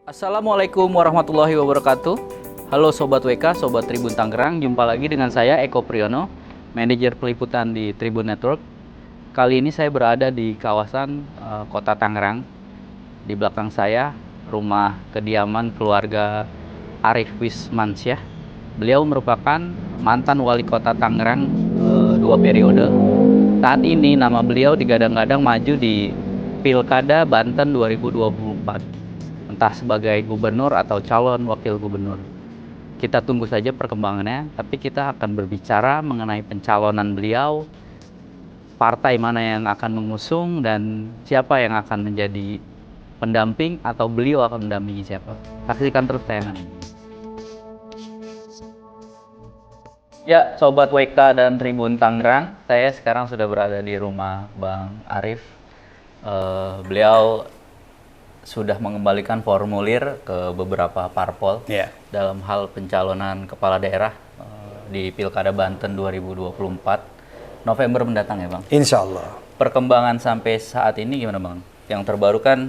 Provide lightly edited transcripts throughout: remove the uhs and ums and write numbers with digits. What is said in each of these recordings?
Assalamualaikum warahmatullahi wabarakatuh. Halo Sobat WK, Sobat Tribun Tangerang. Jumpa lagi dengan saya Eko Priyono, manajer peliputan di Tribun Network. Kali ini saya berada di kawasan kota Tangerang. Di belakang saya rumah kediaman keluarga Arief Wismansyah. Beliau merupakan mantan wali kota Tangerang 2 periode. Saat ini nama beliau digadang-gadang maju di Pilkada Banten 2024. Entah sebagai gubernur atau calon wakil gubernur. Kita tunggu saja perkembangannya, tapi kita akan berbicara mengenai pencalonan beliau, partai mana yang akan mengusung, dan siapa yang akan menjadi pendamping atau beliau akan mendampingi siapa. Saksikan terus tayangan ini. Ya, Sobat WK dan Tribun Tangerang, saya sekarang sudah berada di rumah Bang Arief. Beliau sudah mengembalikan formulir ke beberapa parpol dalam hal pencalonan kepala daerah di Pilkada Banten 2024 November mendatang ya Bang? Insya Allah. Perkembangan sampai saat ini gimana Bang? Yang terbaru kan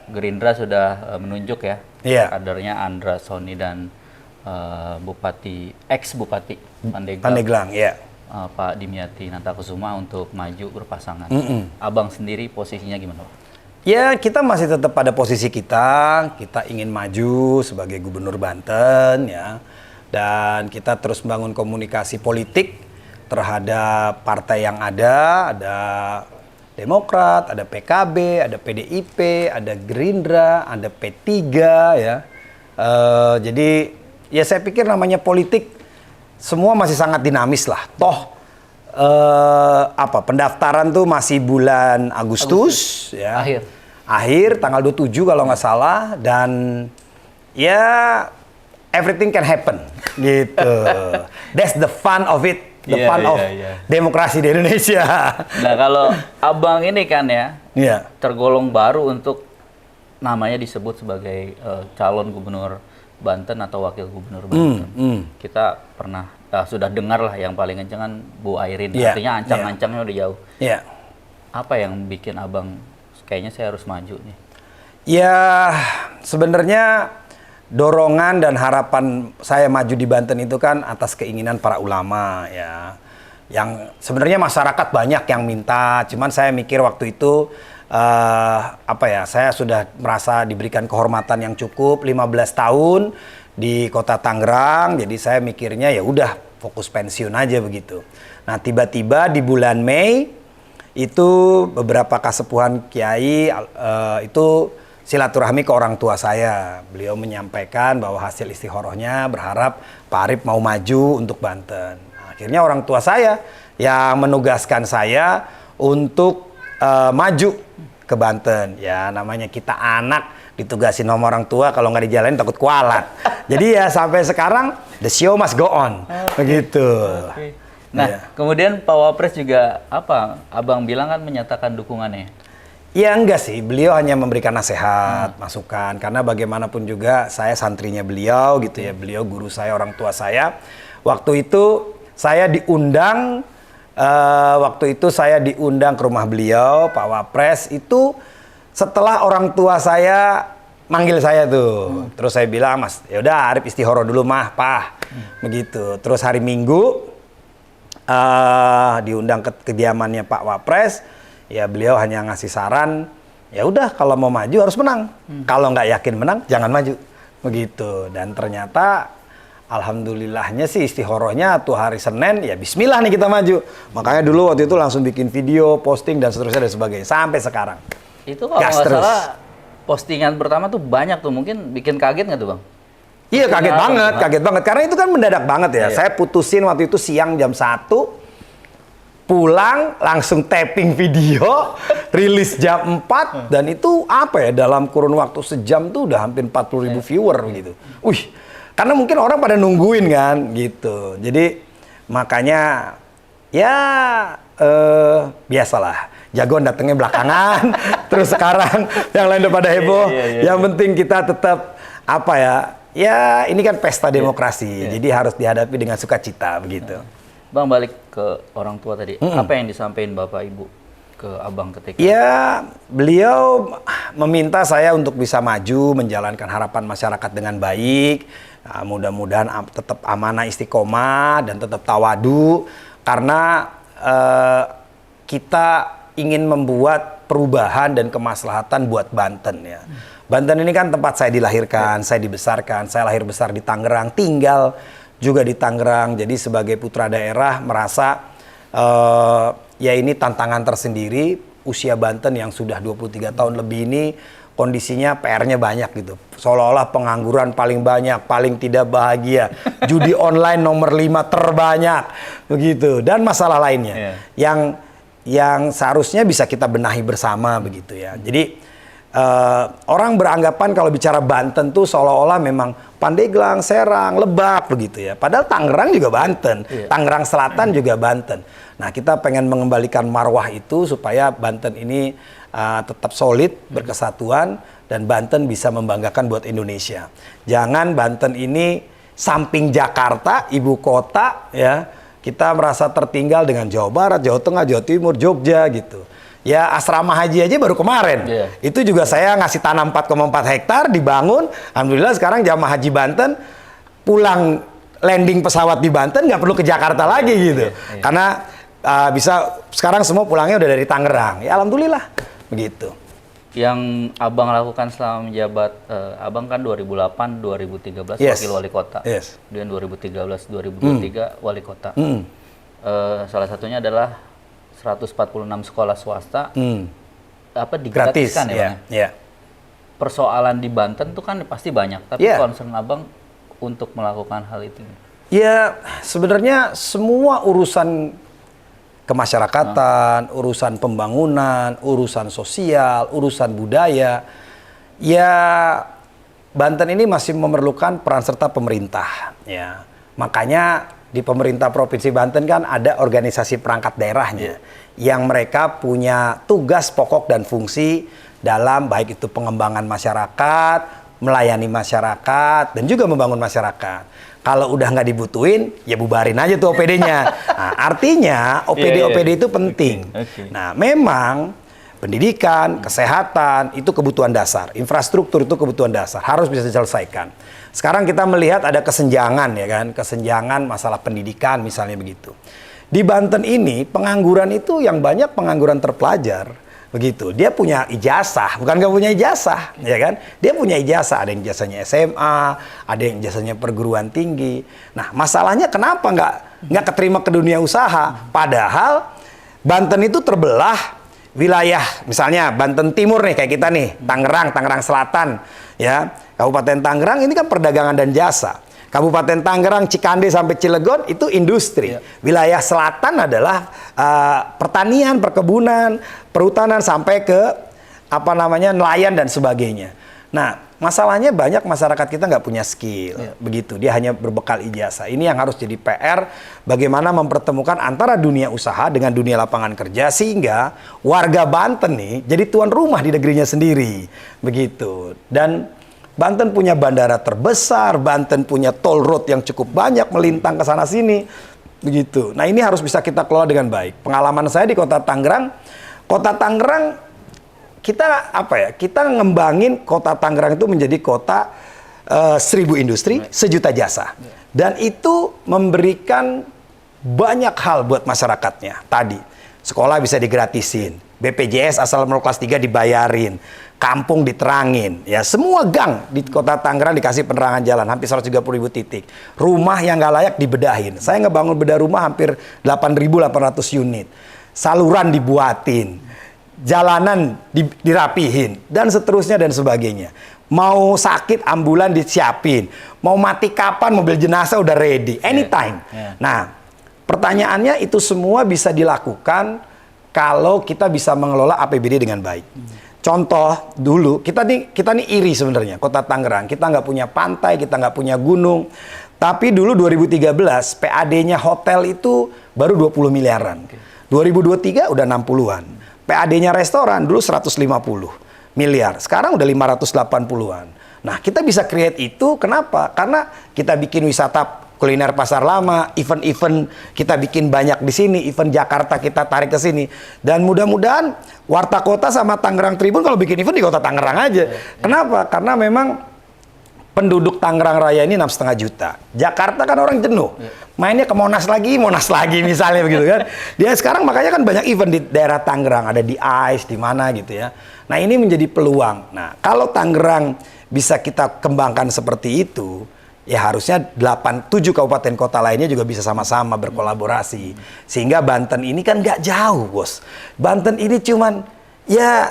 Gerindra sudah menunjuk ya kadernya Andra Soni dan ex-bupati Pandeglang, Pak Dimyati Nantakusuma untuk maju berpasangan. Abang sendiri posisinya gimana Bang? Ya, kita masih tetap pada posisi kita ingin maju sebagai gubernur Banten ya. Dan kita terus membangun komunikasi politik terhadap partai yang ada Demokrat, ada PKB, ada PDIP, ada Gerindra, ada P3 ya. Jadi ya saya pikir namanya politik semua masih sangat dinamis lah. Toh pendaftaran tuh masih bulan Agustus ya. Akhir tanggal 27 kalau nggak salah, dan ya everything can happen gitu. That's the fun of it, of demokrasi di Indonesia. Nah, kalau Abang ini kan ya tergolong baru untuk namanya disebut sebagai calon gubernur Banten atau wakil gubernur Banten. Kita pernah sudah dengar lah yang paling kenceng kan Bu Airin, artinya ancang-ancangnya udah jauh. Apa yang bikin Abang kayaknya saya harus maju nih? Ya, sebenarnya dorongan dan harapan saya maju di Banten itu kan atas keinginan para ulama ya. Yang sebenarnya masyarakat banyak yang minta, cuman saya mikir waktu itu saya sudah merasa diberikan kehormatan yang cukup 15 tahun di Kota Tangerang, jadi saya mikirnya ya udah fokus pensiun aja begitu. Nah, tiba-tiba di bulan Mei itu beberapa kasepuhan kiai itu silaturahmi ke orang tua saya. Beliau menyampaikan bahwa hasil istikharahnya berharap Pak Arief mau maju untuk Banten. Akhirnya orang tua saya yang menugaskan saya untuk maju ke Banten. Ya namanya kita anak ditugasin sama orang tua, kalau nggak dijalanin takut kualat. Jadi ya sampai sekarang the show must go on. Begitu. Nah, kemudian Pak Wapres juga Abang bilang kan menyatakan dukungannya? Ya enggak sih, beliau hanya memberikan nasihat, masukan, karena bagaimanapun juga saya santrinya beliau gitu ya, beliau guru saya, orang tua saya. Waktu itu saya diundang ke rumah beliau, Pak Wapres itu setelah orang tua saya manggil saya tuh. Terus saya bilang, Mas, yaudah Arief istihoroh dulu mah, Pak. Begitu. Terus hari Minggu diundang ke kediamannya Pak Wapres, ya beliau hanya ngasih saran, ya udah kalau mau maju harus menang, kalau nggak yakin menang jangan maju, begitu. Dan ternyata alhamdulillahnya sih istihorohnya tuh hari Senin, ya Bismillah nih kita maju. Makanya dulu waktu itu langsung bikin video, posting dan seterusnya dan sebagainya sampai sekarang. Itu kalau nggak salah postingan pertama tuh banyak tuh, mungkin bikin kaget nggak tuh Bang? Iya kaget banget, karena itu kan mendadak banget ya. Saya putusin waktu itu siang jam 1, pulang langsung tapping video, rilis jam 4, dan itu dalam kurun waktu sejam tuh udah hampir 40.000 viewer gitu. Wih, karena mungkin orang pada nungguin kan gitu. Jadi makanya ya biasalah, jagoan datangnya belakangan, terus sekarang yang lain udah pada heboh. Yang penting kita tetap ya ini kan pesta demokrasi, jadi harus dihadapi dengan sukacita begitu. Bang, balik ke orang tua tadi, apa yang disampaikan Bapak Ibu? ke Abang ketika? Ya, beliau meminta saya untuk bisa maju, menjalankan harapan masyarakat dengan baik. Nah, mudah-mudahan tetap amanah istiqomah dan tetap tawadu. Karena kita ingin membuat perubahan dan kemaslahatan buat Banten ya. Banten ini kan tempat saya dilahirkan, saya dibesarkan, saya lahir besar di Tangerang, tinggal juga di Tangerang. Jadi sebagai putra daerah merasa ya ini tantangan tersendiri. Usia Banten yang sudah 23 tahun lebih ini kondisinya PR-nya banyak gitu. Seolah-olah pengangguran paling banyak, paling tidak bahagia. Judi online nomor 5 terbanyak begitu, dan masalah lainnya yang seharusnya bisa kita benahi bersama begitu ya. Jadi orang beranggapan kalau bicara Banten tuh seolah-olah memang Pandeglang, Serang, Lebak begitu ya. Padahal Tangerang juga Banten, Tangerang Selatan juga Banten. Nah, kita pengen mengembalikan marwah itu supaya Banten ini tetap solid, berkesatuan, dan Banten bisa membanggakan buat Indonesia. Jangan Banten ini samping Jakarta, ibu kota ya, kita merasa tertinggal dengan Jawa Barat, Jawa Tengah, Jawa Timur, Jogja gitu. Ya, asrama haji aja baru kemarin. Itu juga saya ngasih tanah 4,4 hektar dibangun. Alhamdulillah sekarang jamaah haji Banten pulang landing pesawat di Banten nggak perlu ke Jakarta lagi gitu. Karena bisa sekarang semua pulangnya udah dari Tangerang. Ya alhamdulillah begitu. Yang Abang lakukan selama menjabat, Abang kan 2008 2013 wakil wali kota. Kemudian 2013 2023 wali kota. Salah satunya adalah 146 sekolah swasta digratiskan ya. Persoalan di Banten tuh kan pasti banyak, tapi concern Abang untuk melakukan hal itu. Ya, sebenarnya semua urusan kemasyarakatan, urusan pembangunan, urusan sosial, urusan budaya, ya Banten ini masih memerlukan peran serta pemerintah. Ya, makanya di pemerintah Provinsi Banten kan ada organisasi perangkat daerahnya yang mereka punya tugas pokok dan fungsi dalam baik itu pengembangan masyarakat, melayani masyarakat, dan juga membangun masyarakat. Kalau udah nggak dibutuhin, ya bubarin aja tuh OPD-nya. Nah, artinya OPD itu penting. Nah, memang pendidikan, kesehatan itu kebutuhan dasar, infrastruktur itu kebutuhan dasar, harus bisa diselesaikan. Sekarang kita melihat ada kesenjangan ya kan, kesenjangan masalah pendidikan misalnya begitu. Di Banten ini pengangguran itu yang banyak pengangguran terpelajar begitu. Dia punya ijazah, bukan nggak punya ijazah, ya kan? Dia punya ijazah, ada yang ijazahnya SMA, ada yang ijazahnya perguruan tinggi. Nah, masalahnya kenapa nggak keterima ke dunia usaha? Padahal Banten itu terbelah wilayah, misalnya Banten Timur nih kayak kita nih, Tangerang Selatan, ya. Kabupaten Tangerang ini kan perdagangan dan jasa. Kabupaten Tangerang, Cikande sampai Cilegon itu industri. Wilayah selatan adalah pertanian, perkebunan, perhutanan sampai ke nelayan dan sebagainya. Nah, masalahnya banyak masyarakat kita nggak punya skill, begitu. Dia hanya berbekal ijazah. Ini yang harus jadi PR, bagaimana mempertemukan antara dunia usaha dengan dunia lapangan kerja sehingga warga Banten nih jadi tuan rumah di negerinya sendiri, begitu. Dan Banten punya bandara terbesar, Banten punya toll road yang cukup banyak melintang ke sana sini, begitu. Nah, ini harus bisa kita kelola dengan baik. Pengalaman saya di Kota Tangerang kita ngembangin Kota Tangerang itu menjadi kota 1000 industri, 1.000.000 jasa. Dan itu memberikan banyak hal buat masyarakatnya. Tadi, sekolah bisa digratisin, BPJS asal menurut kelas 3 dibayarin, kampung diterangin, ya semua gang di Kota Tangerang dikasih penerangan jalan, hampir 130.000 titik. Rumah yang nggak layak dibedahin. Saya ngebangun bedah rumah hampir 8.800 unit. Saluran dibuatin, jalanan dirapihin, dan seterusnya dan sebagainya. Mau sakit ambulan disiapin, mau mati kapan mobil jenazah udah ready, anytime. Nah, pertanyaannya itu semua bisa dilakukan kalau kita bisa mengelola APBD dengan baik. Contoh dulu, kita nih iri sebenarnya Kota Tangerang. Kita nggak punya pantai, kita nggak punya gunung. Tapi dulu 2013 PAD-nya hotel itu baru 20 miliaran. 2023 udah 60-an. PAD-nya restoran dulu 150 miliar. Sekarang udah 580-an. Nah, kita bisa create itu kenapa? Karena kita bikin wisata kuliner pasar lama, event-event kita bikin banyak di sini, event Jakarta kita tarik ke sini. Dan mudah-mudahan Warta Kota sama Tangerang Tribun kalau bikin event di Kota Tangerang aja. Kenapa? Karena memang penduduk Tangerang Raya ini 6,5 juta. Jakarta kan orang jenuh. Mainnya ke Monas lagi misalnya begitu kan. Dia sekarang makanya kan banyak event di daerah Tangerang, ada di ICE, di mana gitu ya. Nah, ini menjadi peluang. Nah, kalau Tangerang bisa kita kembangkan seperti itu, ya harusnya 7 kabupaten kota lainnya juga bisa sama-sama berkolaborasi. Sehingga Banten ini kan nggak jauh, Bos. Banten ini cuman ya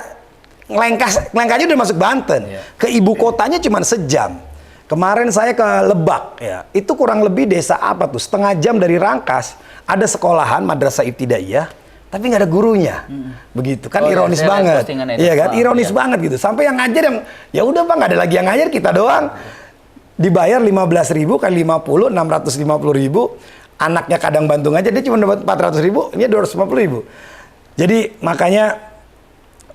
ngelengkahnya udah masuk Banten. Ke ibu kotanya cuman sejam. Kemarin saya ke Lebak, ya, itu kurang lebih desa apa tuh, setengah jam dari Rangkas, ada sekolahan Madrasah Ibtidaiyah, tapi nggak ada gurunya, begitu kan ironis banget, iya kan, ironis banget gitu, sampai yang ngajar yang, ya udah Bang, nggak ada lagi yang ngajar, kita doang, dibayar 15.000 kali 50, 650.000, anaknya kadang bantu ngajar, dia cuma dapat 400.000, ini 250.000, jadi makanya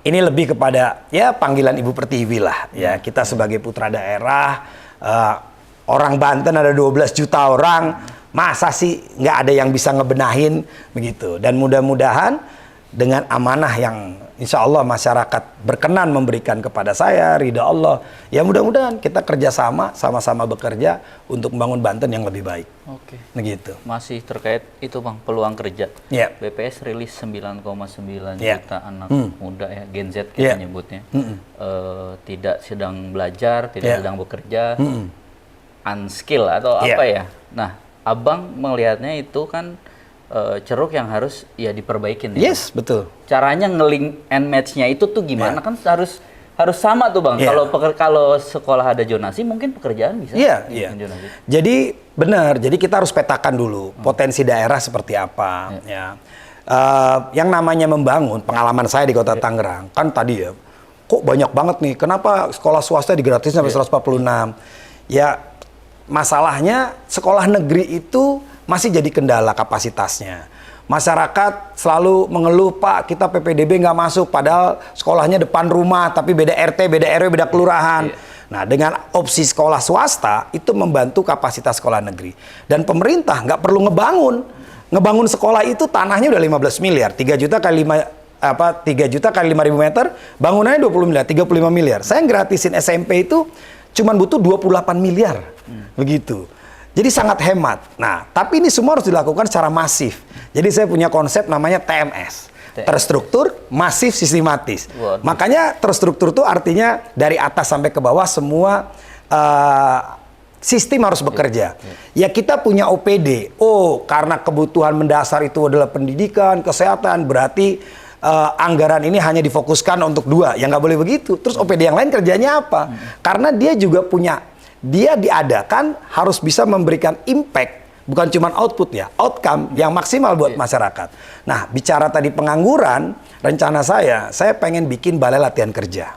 ini lebih kepada ya panggilan Ibu Pertiwi lah, ya kita sebagai putra daerah. Orang Banten ada 12 juta orang, masa sih nggak ada yang bisa ngebenahin begitu. Dan mudah-mudahan dengan amanah yang insya Allah masyarakat berkenan memberikan kepada saya, ridha Allah, ya mudah-mudahan kita kerjasama, sama-sama bekerja untuk membangun Banten yang lebih baik. Oke. Begitu. Masih terkait itu Bang, peluang kerja. BPS rilis 9,9 juta anak muda ya, Gen Z kita nyebutnya. Tidak sedang belajar, tidak sedang bekerja, unskill atau apa ya. Nah, Abang melihatnya itu kan ceruk yang harus ya diperbaikin. Yes, betul. Caranya nge-link and match-nya itu tuh gimana? Kan harus sama tuh Bang. Kalau sekolah ada zonasi, mungkin pekerjaan bisa. Zonasi. Jadi benar. Jadi kita harus petakan dulu potensi daerah seperti apa. Ya. Yang namanya membangun, pengalaman saya di Kota Tangerang kan tadi ya, kok banyak banget nih. Kenapa sekolah swasta digratisin sampai 146? Ya masalahnya sekolah negeri itu masih jadi kendala kapasitasnya. Masyarakat selalu mengeluh, Pak, kita PPDB nggak masuk, padahal sekolahnya depan rumah, tapi beda RT, beda RW, beda kelurahan. Nah, dengan opsi sekolah swasta, itu membantu kapasitas sekolah negeri. Dan pemerintah nggak perlu ngebangun sekolah itu tanahnya udah 15 miliar, 3 juta kali 5.000 meter, bangunannya 20 miliar, 35 miliar. Saya gratisin SMP itu cuman butuh 28 miliar, begitu. Jadi sangat hemat. Nah, tapi ini semua harus dilakukan secara masif. Jadi saya punya konsep namanya TMS. Terstruktur, masif, sistematis. Makanya terstruktur itu artinya dari atas sampai ke bawah semua sistem harus bekerja. Ya kita punya OPD. Oh, karena kebutuhan mendasar itu adalah pendidikan, kesehatan, berarti anggaran ini hanya difokuskan untuk 2. Ya nggak boleh begitu. Terus OPD yang lain kerjanya apa? Karena dia juga punya, dia diadakan harus bisa memberikan impact, bukan cuma output ya, outcome yang maksimal buat masyarakat. Nah, bicara tadi pengangguran, rencana saya pengen bikin balai latihan kerja.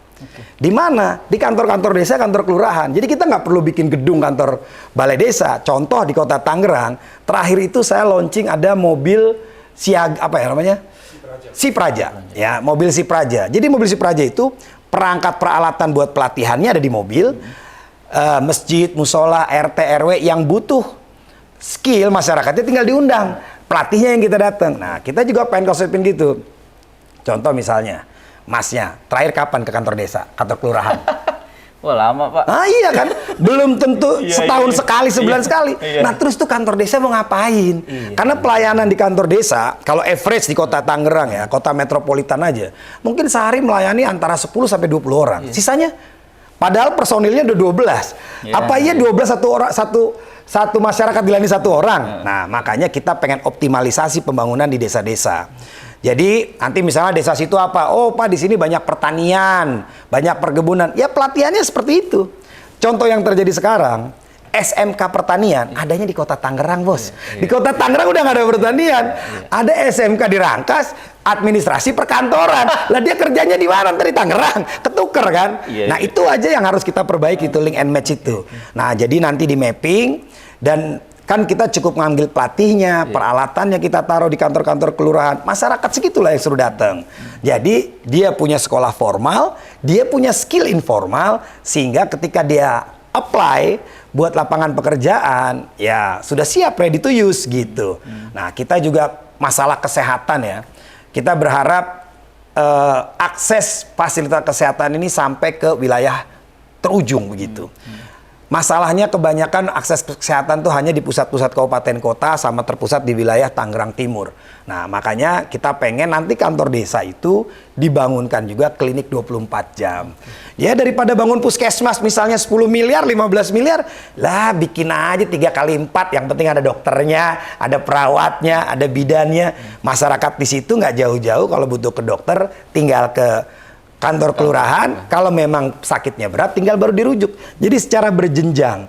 Di mana? Di kantor-kantor desa, kantor kelurahan. Jadi kita nggak perlu bikin gedung kantor balai desa. Contoh di Kota Tangerang, terakhir itu saya launching ada mobil siaga, apa ya namanya? Sipraja. Ya, mobil Sipraja. Jadi mobil Sipraja itu perangkat peralatan buat pelatihannya ada di mobil. Masjid, musola, RT, RW yang butuh skill masyarakatnya tinggal diundang. Pelatihnya yang kita datang. Nah, kita juga pengen konsepin gitu. Contoh misalnya, Masnya, terakhir kapan ke kantor desa, kantor kelurahan? Wah, lama Pak. Ah iya kan, belum tentu setahun sekali, sebulan sekali. Nah terus tuh kantor desa mau ngapain? Karena pelayanan di kantor desa, kalau average di Kota Tangerang ya, kota metropolitan aja, mungkin sehari melayani antara 10 sampai 20 orang. Sisanya, padahal personilnya udah 12. Apa iya 12 satu orang, satu masyarakat dilayani 1 orang? Nah makanya kita pengen optimalisasi pembangunan di desa-desa. Jadi nanti misalnya desa situ apa? Oh Pak, di sini banyak pertanian, banyak perkebunan. Ya pelatihannya seperti itu. Contoh yang terjadi sekarang, SMK pertanian adanya di Kota Tangerang, Bos. Di Kota Tangerang udah nggak ada pertanian. Ada SMK di Rangkas, administrasi perkantoran. Lah dia kerjanya di mana? Di Tangerang, ketuker kan? Nah itu aja yang harus kita perbaiki, itu link and match itu. Nah jadi nanti di mapping dan kan kita cukup ngambil pelatihnya, peralatannya kita taruh di kantor-kantor kelurahan. Masyarakat segitulah yang suruh datang. Jadi dia punya sekolah formal, dia punya skill informal, sehingga ketika dia apply buat lapangan pekerjaan, ya sudah siap ready to use gitu. Nah, kita juga masalah kesehatan ya. Kita berharap akses fasilitas kesehatan ini sampai ke wilayah terujung begitu. Masalahnya kebanyakan akses kesehatan tuh hanya di pusat-pusat kabupaten kota sama terpusat di wilayah Tangerang Timur. Nah, makanya kita pengen nanti kantor desa itu dibangunkan juga klinik 24 jam. Ya daripada bangun puskesmas misalnya 10 miliar, 15 miliar, lah bikin aja 3 kali 4. Yang penting ada dokternya, ada perawatnya, ada bidannya. Masyarakat di situ nggak jauh-jauh kalau butuh ke dokter tinggal ke kantor kelurahan, kalau memang sakitnya berat tinggal baru dirujuk. Jadi secara berjenjang.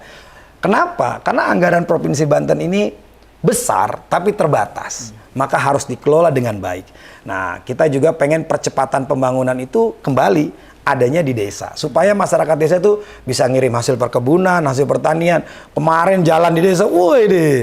Kenapa? Karena anggaran Provinsi Banten ini besar tapi terbatas. Maka harus dikelola dengan baik. Nah, kita juga pengen percepatan pembangunan itu kembali adanya di desa. Supaya masyarakat desa itu bisa ngirim hasil perkebunan, hasil pertanian. Kemarin jalan di desa, woi deh.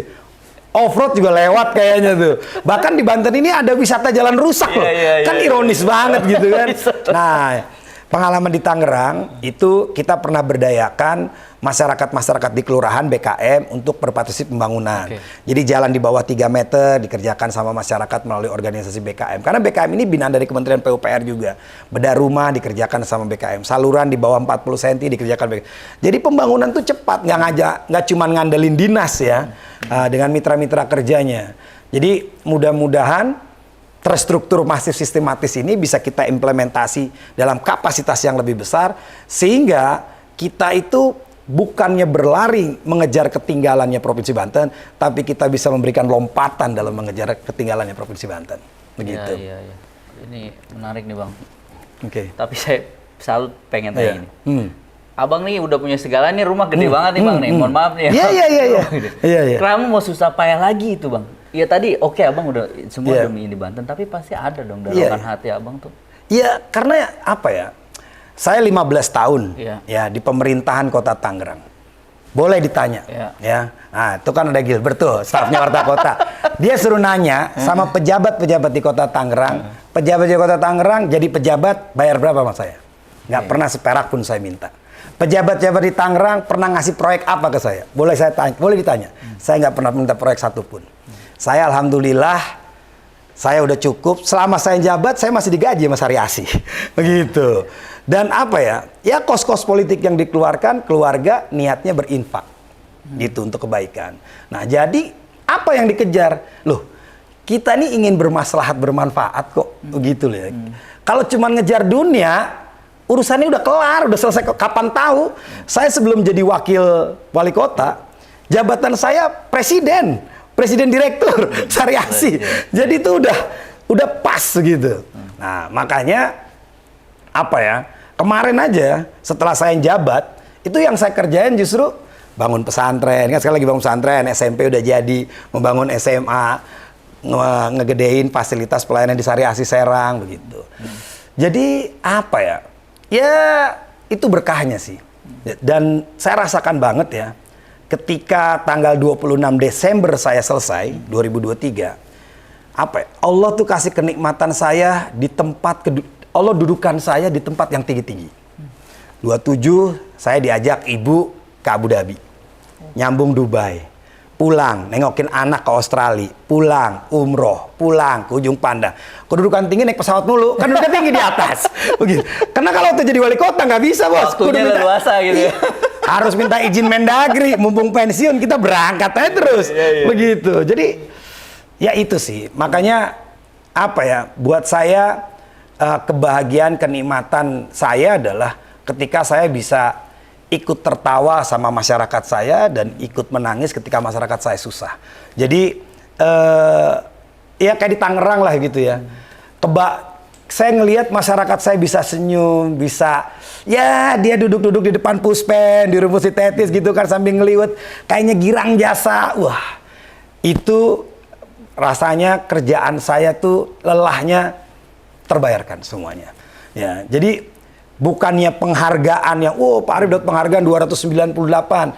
Off-road juga lewat kayaknya tuh. Bahkan di Banten ini ada wisata jalan rusak loh. Kan ironis banget gitu kan. Nah, pengalaman di Tangerang itu kita pernah berdayakan masyarakat-masyarakat di kelurahan BKM untuk berpartisipasi pembangunan. Jadi jalan di bawah 3 meter dikerjakan sama masyarakat melalui organisasi BKM. Karena BKM ini binaan dari Kementerian PUPR juga. Bedah rumah dikerjakan sama BKM. Saluran di bawah 40 cm dikerjakan BKM. Jadi pembangunan tuh cepat, nggak cuma ngandelin dinas ya. Dengan mitra-mitra kerjanya. Jadi mudah-mudahan terstruktur masif sistematis ini bisa kita implementasi dalam kapasitas yang lebih besar sehingga kita itu bukannya berlari mengejar ketinggalannya Provinsi Banten, tapi kita bisa memberikan lompatan dalam mengejar ketinggalannya Provinsi Banten. Begitu. Iya. Ini menarik nih Bang. Oke. Tapi saya selalu pengen tanya ini. Abang nih udah punya segala nih, rumah gede banget nih Bang nih. Mohon maaf nih. Iya. Kenapa mau susah payah lagi itu Bang? Ya tadi oke, Abang udah semua demi di Banten, tapi pasti ada dong dorongan hati Abang tuh. Iya, karena apa ya? Saya 15 tahun ya di pemerintahan Kota Tangerang. Boleh ditanya ya. Nah, itu kan ada Gilbert tuh, stafnya Warta Kota. Dia suruh nanya sama pejabat-pejabat di Kota Tangerang. Pejabat di Kota Tangerang jadi pejabat bayar berapa sama saya? Nggak pernah seperak pun saya minta. Pejabat-pejabat di Tangerang pernah ngasih proyek apa ke saya? Boleh ditanya. Saya nggak pernah minta proyek satupun. Saya alhamdulillah, saya udah cukup. Selama saya jabat, saya masih digaji sama Sariasi. Begitu. Dan apa ya? Ya kos-kos politik yang dikeluarkan, keluarga niatnya berinfak. Gitu untuk kebaikan. Nah jadi apa yang dikejar? Loh, kita ini ingin bermaslahat, bermanfaat kok. Begitu loh ya. Kalau cuma ngejar dunia, urusannya udah kelar, udah selesai. Kapan tahu? Saya sebelum jadi wakil wali kota, jabatan saya presiden direktur Sariasi. Jadi itu udah pas gitu. Nah, makanya apa ya? Kemarin aja setelah saya jabat, itu yang saya kerjain justru bangun pesantren. Kan sekali lagi bangun pesantren, SMP udah jadi, membangun SMA, ngegedein fasilitas pelayanan di Sariasi Serang begitu. Jadi apa ya? Ya itu berkahnya sih. Dan saya rasakan banget ya, ketika tanggal 26 Desember saya selesai 2023, apa ya? Allah tuh kasih kenikmatan saya di tempat Allah dudukan saya di tempat yang tinggi-tinggi. 27 saya diajak ibu ke Abu Dhabi, nyambung Dubai, pulang nengokin anak ke Australia, pulang umroh, pulang ke ujung Pandang. Kedudukan tinggi naik pesawat mulu, kan udah tinggi di atas. Begitu. Karena kalau tuh jadi wali kota nggak bisa bos. Kudu leluasa gitu. Harus minta izin Mendagri, mumpung pensiun kita berangkat aja terus. Begitu. Jadi ya itu sih. Makanya apa ya? Buat saya kebahagiaan, kenikmatan saya adalah ketika saya bisa ikut tertawa sama masyarakat saya dan ikut menangis ketika masyarakat saya susah. Jadi ya kayak di Tangerang lah gitu ya. Saya ngelihat masyarakat saya bisa senyum, bisa ya dia duduk-duduk di depan puspen, di rumput sintetis gitu kan sambil ngeliwet kayaknya girang jasa. Wah, itu rasanya kerjaan saya tuh lelahnya terbayarkan semuanya. Ya, jadi bukannya penghargaan yang Pak Arief dapat penghargaan 298.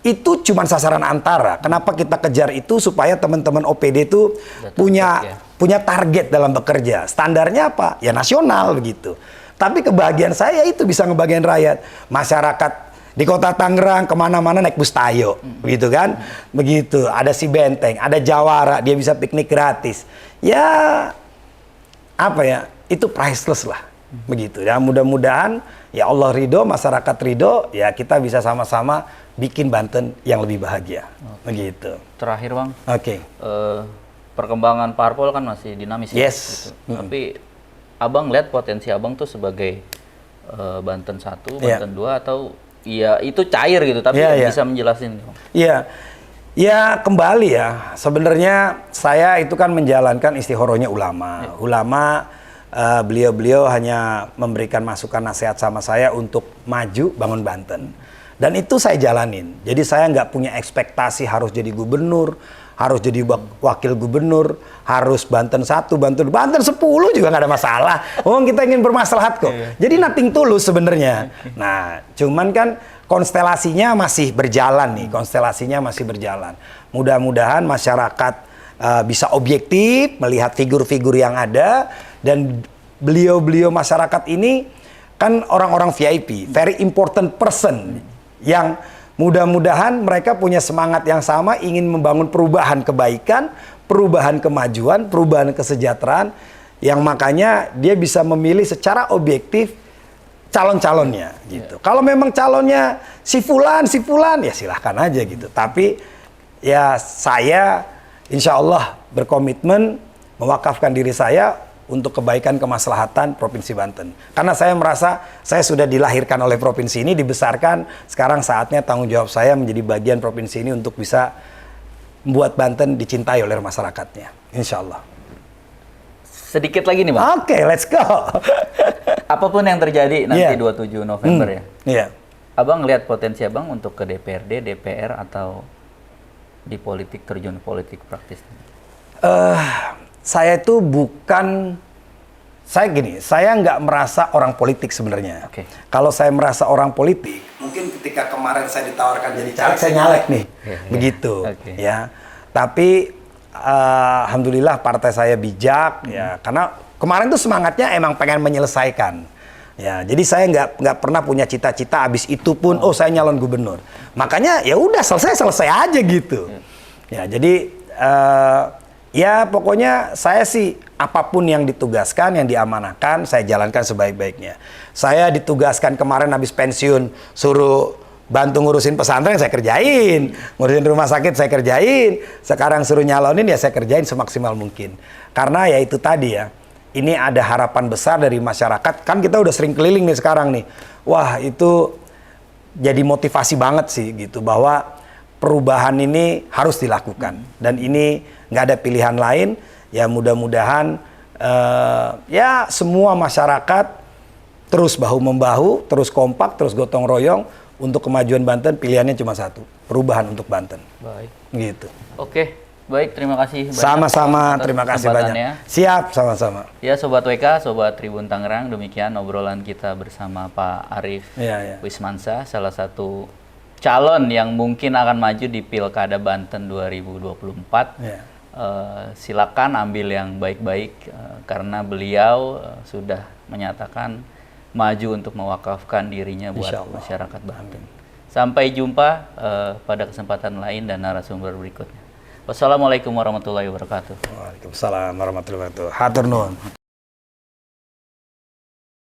Itu cuma sasaran antara. Kenapa kita kejar itu supaya teman-teman OPD itu punya target dalam bekerja. Standarnya apa? Ya nasional begitu. Tapi kebahagiaan saya itu bisa ngebagian rakyat. Masyarakat Di kota Tangerang kemana-mana naik bus Tayo, gitu kan? Begitu. Ada si Benteng, ada Jawara, dia bisa piknik gratis. Ya, apa ya? Itu priceless lah, begitu. Ya mudah-mudahan ya Allah ridho, masyarakat ridho, ya kita bisa sama-sama bikin Banten yang lebih bahagia, begitu. Terakhir Bang, Oke. perkembangan parpol kan masih dinamis ya, Yes. gitu. Tapi Abang lihat potensi Abang tuh sebagai Banten 1, Banten 2 atau ya itu cair gitu, tapi bisa menjelasin. Iya, ya kembali ya. Sebenarnya saya itu kan menjalankan istihorohnya ulama. Ulama beliau-beliau hanya memberikan masukan nasihat sama saya untuk maju bangun Banten. Dan itu saya jalanin. Jadi saya nggak punya ekspektasi harus jadi gubernur, harus jadi wakil gubernur, harus Banten 1, Banten 10 juga nggak ada masalah. Oh, kita ingin bermaslahat kok. Jadi nothing tulus sebenarnya. Nah, cuman kan konstelasinya masih berjalan nih, Mudah-mudahan masyarakat bisa objektif melihat figur-figur yang ada, dan beliau-beliau masyarakat ini kan orang-orang VIP, very important person, yang mudah-mudahan mereka punya semangat yang sama, ingin membangun perubahan kebaikan, perubahan kemajuan, perubahan kesejahteraan, yang makanya dia bisa memilih secara objektif calon-calonnya gitu. Kalau memang calonnya si fulan ya silahkan aja gitu. Tapi ya saya insya Allah berkomitmen mewakafkan diri saya untuk kebaikan kemaslahatan Provinsi Banten. Karena saya merasa saya sudah dilahirkan oleh provinsi ini, dibesarkan. Sekarang saatnya tanggung jawab saya menjadi bagian provinsi ini untuk bisa membuat Banten dicintai oleh masyarakatnya. Insya Allah. Sedikit lagi nih Bang. Oke, let's go. Apapun yang terjadi nanti 27 November ya. Iya. Abang lihat potensi Abang untuk ke DPRD, DPR atau di politik, terjun politik praktis? Saya itu bukan, saya nggak merasa orang politik sebenarnya. Kalau saya merasa orang politik, mungkin ketika kemarin saya ditawarkan jadi caleg, saya nyalek nih, begitu. Ya. Tapi alhamdulillah partai saya bijak, ya, karena kemarin tuh semangatnya emang pengen menyelesaikan. Ya, jadi saya nggak pernah punya cita-cita abis itu pun, saya nyalon gubernur. Makanya ya udah selesai aja gitu. Ya, jadi ya pokoknya saya sih apapun yang ditugaskan, yang diamanahkan, saya jalankan sebaik-baiknya. Saya ditugaskan kemarin habis pensiun, suruh bantu ngurusin pesantren, saya kerjain. Ngurusin rumah sakit, saya kerjain. Sekarang suruh nyalonin, ya saya kerjain semaksimal mungkin. Karena ya itu tadi ya, ini ada harapan besar dari masyarakat. Kan kita udah sering keliling nih sekarang nih. Wah, itu jadi motivasi banget sih gitu, bahwa perubahan ini harus dilakukan. Dan ini nggak ada pilihan lain. Ya mudah-mudahan ya semua masyarakat terus bahu-membahu, terus kompak, terus gotong royong untuk kemajuan Banten. Pilihannya cuma satu, perubahan untuk Banten. Baik. Gitu. Oke, baik, terima kasih banyak. Sama-sama, terima kasih banyak. Siap, sama-sama. Ya Sobat WK, Sobat Tribun Tangerang, demikian obrolan kita bersama Pak Arief Wismansyah, salah satu calon yang mungkin akan maju di Pilkada Banten 2024. Silakan ambil yang baik-baik, karena beliau sudah menyatakan maju untuk mewakafkan dirinya buat masyarakat Banten. Sampai jumpa pada kesempatan lain dan narasumber berikutnya. Wassalamualaikum warahmatullahi wabarakatuh. Waalaikumsalam warahmatullahi wabarakatuh. Hatur nuhun.